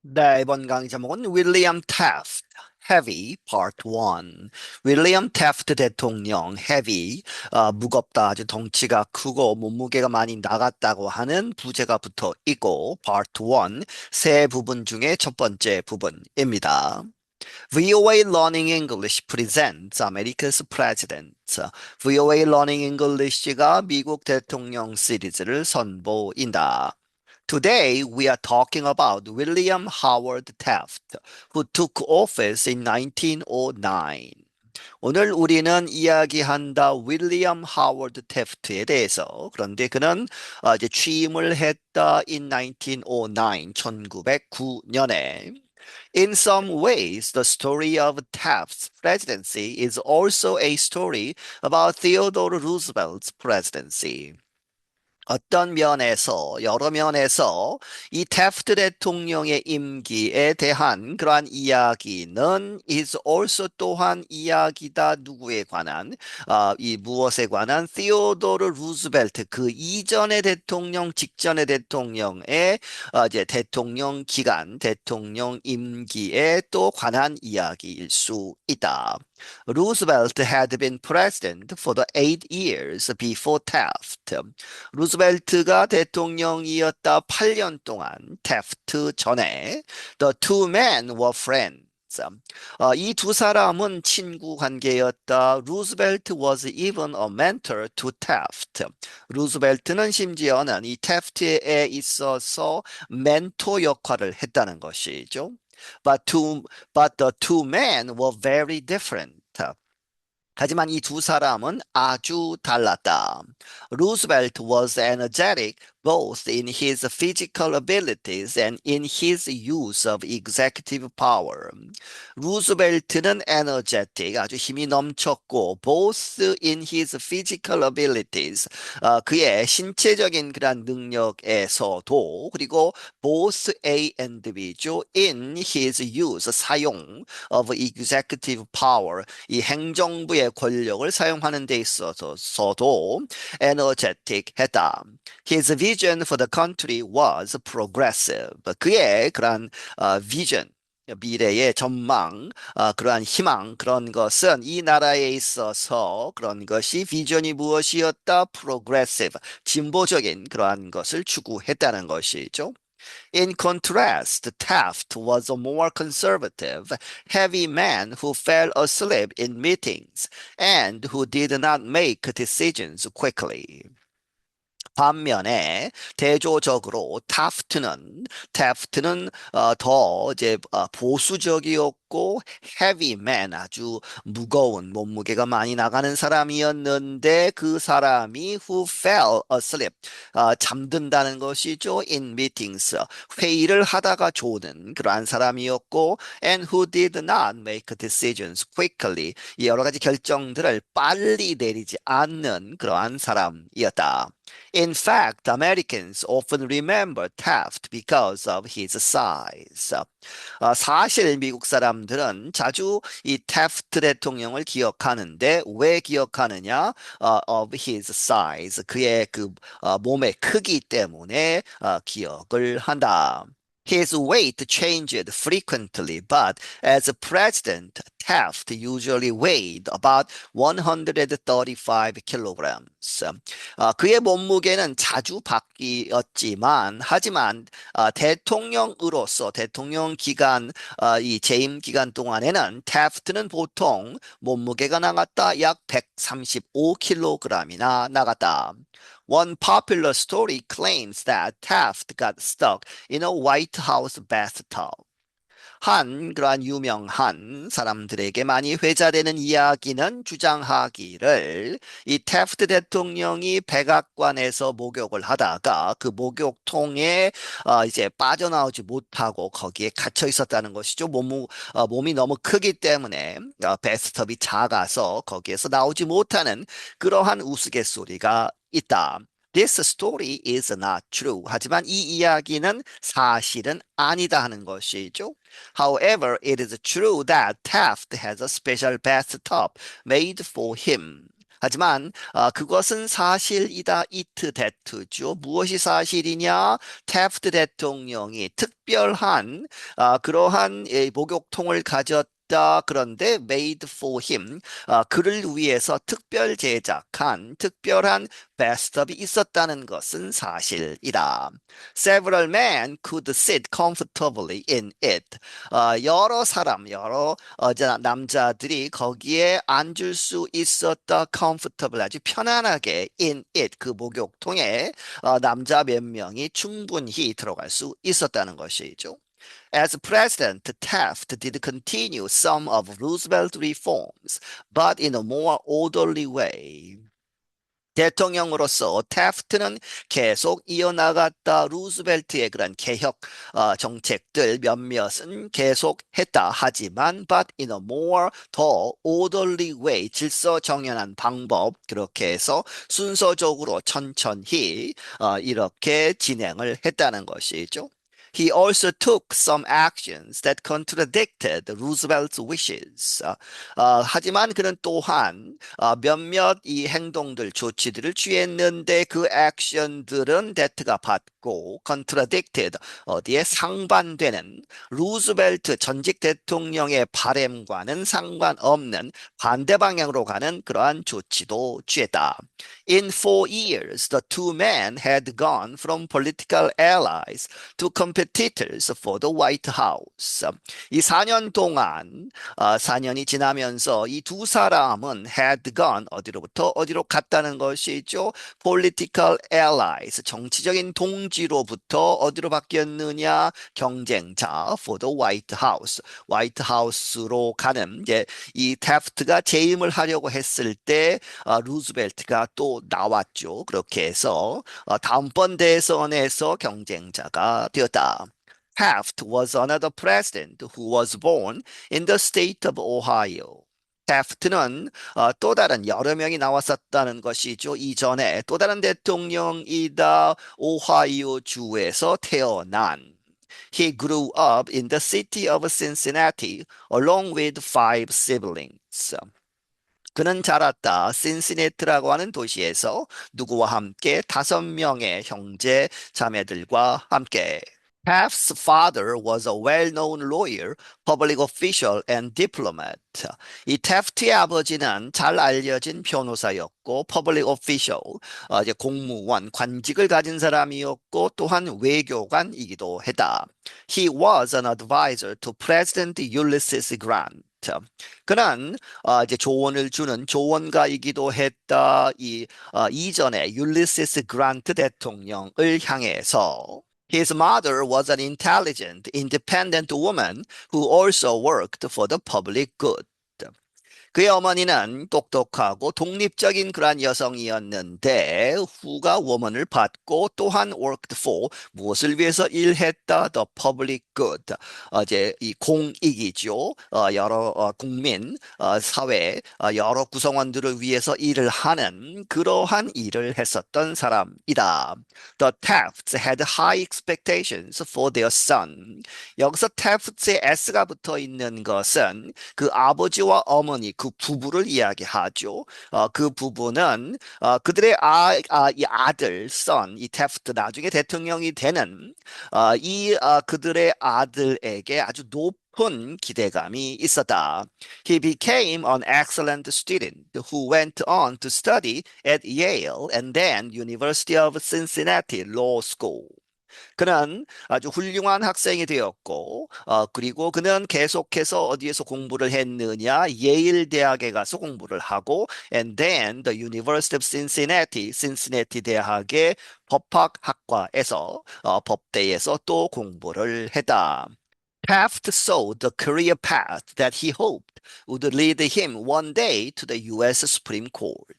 네, 이번 강의 제목은 윌리엄 태프트, Heavy, Part 1. 윌리엄 태프트 대통령, Heavy, 무겁다, 아주 덩치가 크고 몸무게가 많이 나갔다고 하는 부제가 붙어 있고, Part 1, 세 부분 중에 첫 번째 부분입니다. VOA Learning English presents America's President. VOA Learning English가 미국 대통령 시리즈를 선보인다. Today, we are talking about William Howard Taft, who took office in 1909. 오늘 우리는 이야기한다 윌리엄 하워드 태프트에 대해서. 그런데 그는 이제 취임을 했다 in 1909, 1909년에. In some ways, the story of Taft's presidency is also a story about Theodore Roosevelt's presidency. 어떤 면에서, 여러 면에서 이 태프트 대통령의 임기에 대한 그러한 이야기는 is also 또한 이야기다. 누구에 관한, 이 무엇에 관한 티오도르 루즈벨트 그 이전의 대통령, 직전의 대통령의 이제 대통령 기간, 대통령 임기에 또 관한 이야기일 수 있다. Roosevelt had been president for the 8 years before Taft. 루즈벨트가 대통령이었다 8년 동안 태프트 전에 The two men were friends. 이 두 사람은 친구 관계였다. 루즈벨트 was even a mentor to Taft. 루즈벨트는 심지어는 이 태프트에 있어서 멘토 역할을 했다는 것이죠. But the two men were very different. 하지만 이 두 사람은 아주 달랐다. Roosevelt was energetic both in his physical abilities and in his use of executive power. 루즈벨트는 energetic, 아주 힘이 넘쳤고, both in his physical abilities, 그의 신체적인 그런 능력에서도, 그리고 both A and B죠. in his use, 사용 of executive power, 이 행정부의 권력을 사용하는 데 있어서도 energetic 했다. His vision for the country was progressive. 그의 그러한 vision, 미래의 전망, 그러한 희망, 그런 것은 이 나라에 있어서 그런 것이 비전이 무엇이었다? progressive, 진보적인 그러한 것을 추구했다는 것이죠. In contrast, Taft was a more conservative, heavy man who fell asleep in meetings and who did not make decisions quickly. 반면에 대조적으로 타프트는 더 이제 보수적이었고 헤비맨 아주 무거운 몸무게가 많이 나가는 사람이었는데 그 사람이 who fell asleep 잠든다는 것이죠. in meetings 회의를 하다가 조는 그러한 사람이었고 and who did not make decisions quickly 여러 가지 결정들을 빨리 내리지 않는 그러한 사람이었다. In fact, Americans often remember Taft because of his size. 사실 미국 사람들은 자주 이 태프트 대통령을 기억하는데 왜 기억하느냐? Of his size. 그의 그 몸의 크기 때문에 기억을 한다. His weight changed frequently, but as a president, Taft usually weighed about 135 kilograms. 그의 몸무게는 자주 바뀌었지만, 하지만 대통령으로서 대통령 기간, 이 재임 기간 동안에는 태프트는 보통 몸무게가 나갔다 약 135kg이나 나갔다. One popular story claims that Taft got stuck in a White House bathtub. 그러한 유명한 사람들에게 많이 회자되는 이야기는 주장하기를 이 태프트 대통령이 백악관에서 목욕을 하다가 그 목욕통에 이제 빠져나오지 못하고 거기에 갇혀 있었다는 것이죠. 몸이 너무 크기 때문에 배스톱이 작아서 거기에서 나오지 못하는 그러한 우스갯소리가 있다. This story is not true. 하지만 이 이야기는 사실은 아니다 하는 것이죠. However, it is true that Taft has a special bathtub made for him. 하지만 그것은 사실이다. it that죠. 무엇이 사실이냐? 태프트 대통령이 특별한 그러한 목욕통을 가졌다. 그런데 made for him 그를 위해서 특별 제작한 특별한 bathtub이 있었다는 것은 사실이다. Several men could sit comfortably in it. 여러 사람, 여러 남자들이 거기에 앉을 수 있었다. comfortable 아주 편안하게 in it 그 목욕통에 남자 몇 명이 충분히 들어갈 수 있었다는 것이죠. As president, Taft did continue some of Roosevelt's reforms, but in a more orderly way. 대통령으로서 태프트는 계속 이어나갔다. 루즈벨트의 그런 개혁 정책들 몇몇은 계속했다. 하지만 but in a more 더 orderly way 질서 정연한 방법 그렇게 해서 순서적으로 천천히 이렇게 진행을 했다는 것이죠. He also took some actions that contradicted Roosevelt's wishes. 하지만 그는 또한 몇몇 이 행동들, 조치들을 취했는데 그 액션들은 that가 받고 contradicted 어디에 상반되는 루즈벨트 전직 대통령의 바램과는 상관없는 반대 방향으로 가는 그러한 조치도 취했다. In 4 years, the two men had gone from political allies to competitors for the White House. 이 4년 동안 4년이 지나면서 이 두 사람은 had gone 어디로부터 어디로 갔다는 것이죠. Political allies 정치적인 동지로부터 어디로 바뀌었느냐 경쟁자 for the White House 화이트 하우스로 가는 이제 이 태프트가 재임을 하려고 했을 때 루즈벨트가 또 나왔죠. 그렇게 해서 다음번 대선에서 경쟁자가 되었다. Taft was another president who was born in the state of Ohio. 태프트는 또 다른 여러 명이 나왔었다는 것이죠. 이전에 또 다른 대통령이다. 오하이오 주에서 태어난. He grew up in the city of Cincinnati along with five siblings. 그는 자랐다. 신시내티라고 하는 도시에서 누구와 함께 5명의 형제 자매들과 함께. Taft's father was a well-known lawyer, public official, and diplomat. 이 태프트의 아버지는 잘 알려진 변호사였고, public official, 이제 공무원, 관직을 가진 사람이었고, 또한 외교관이기도 했다. He was an advisor to President Ulysses Grant. 그는 이제 조언을 주는 조언가이기도 했다. 이전에 율리시스 그란트 대통령을 향해서 His mother was an intelligent, independent woman who also worked for the public good. 그의 어머니는 똑똑하고 독립적인 그러한 여성이었는데 후가 woman을 받고 또한 worked for 무엇을 위해서 일했다 the public good 이제 이 공익이죠 여러 국민 사회 여러 구성원들을 위해서 일을 하는 그러한 일을 했었던 사람이다. The Tafts had high expectations for their son. 여기서 Tafts의 S가 붙어 있는 것은 그 아버지와 어머니 그 부부를 이야기하죠. 그 부부는 그들의 이 아들, son, 이 태프트 나중에 대통령이 되는 그들의 아들에게 아주 높은 기대감이 있었다. He became an excellent student who went on to study at Yale and then University of Cincinnati Law School. 그는 아주 훌륭한 학생이 되었고, 그리고 그는 계속해서 어디에서 공부를 했느냐? 예일 대학에 가서 공부를 하고, and then the University of Cincinnati, 신시내티 대학의 법학학과에서 법대에서 또 공부를 했다. Taft saw the career path that he hoped would lead him one day to the U.S. Supreme Court.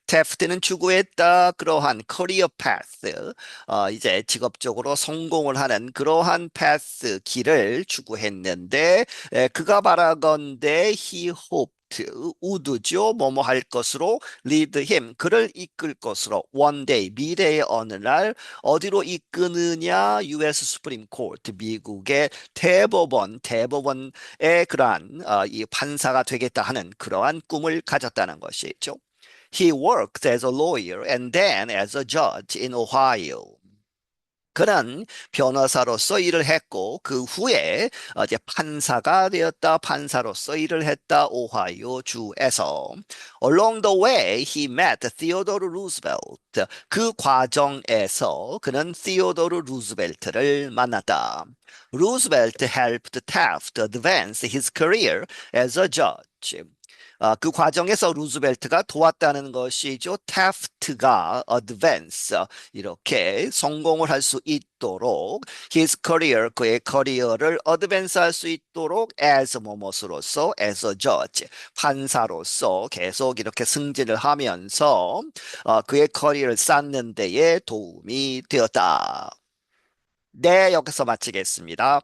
태프트는 추구했다 그러한 커리어 패스, 이제 직업적으로 성공을 하는 그러한 패스 길을 추구했는데 그가 바라건대 he hoped 우드죠 뭐뭐 할 것으로 lead him 그를 이끌 것으로 one day 미래의 어느 날 어디로 이끄느냐 US Supreme Court 미국의 대법원의 그러한 이 판사가 되겠다 하는 그러한 꿈을 가졌다는 것이죠. He worked as a lawyer and then as a judge in Ohio. 그는 변호사로서 일을 했고 그 후에 이제 판사가 되었다. 판사로서 일을 했다. 오하이오 주에서. Along the way, he met Theodore Roosevelt. 그 과정에서 그는 Theodore Roosevelt를 만났다. Roosevelt helped Taft advance his career as a judge. 그 과정에서 루즈벨트가 도왔다는 것이죠. 타프트가 advance 이렇게 성공을 할 수 있도록 his career 그의 커리어를 advance 할 수 있도록 as 뭐뭐로서 as a judge 판사로서 계속 이렇게 승진을 하면서 그의 커리어를 쌓는 데에 도움이 되었다. 네, 여기서 마치겠습니다.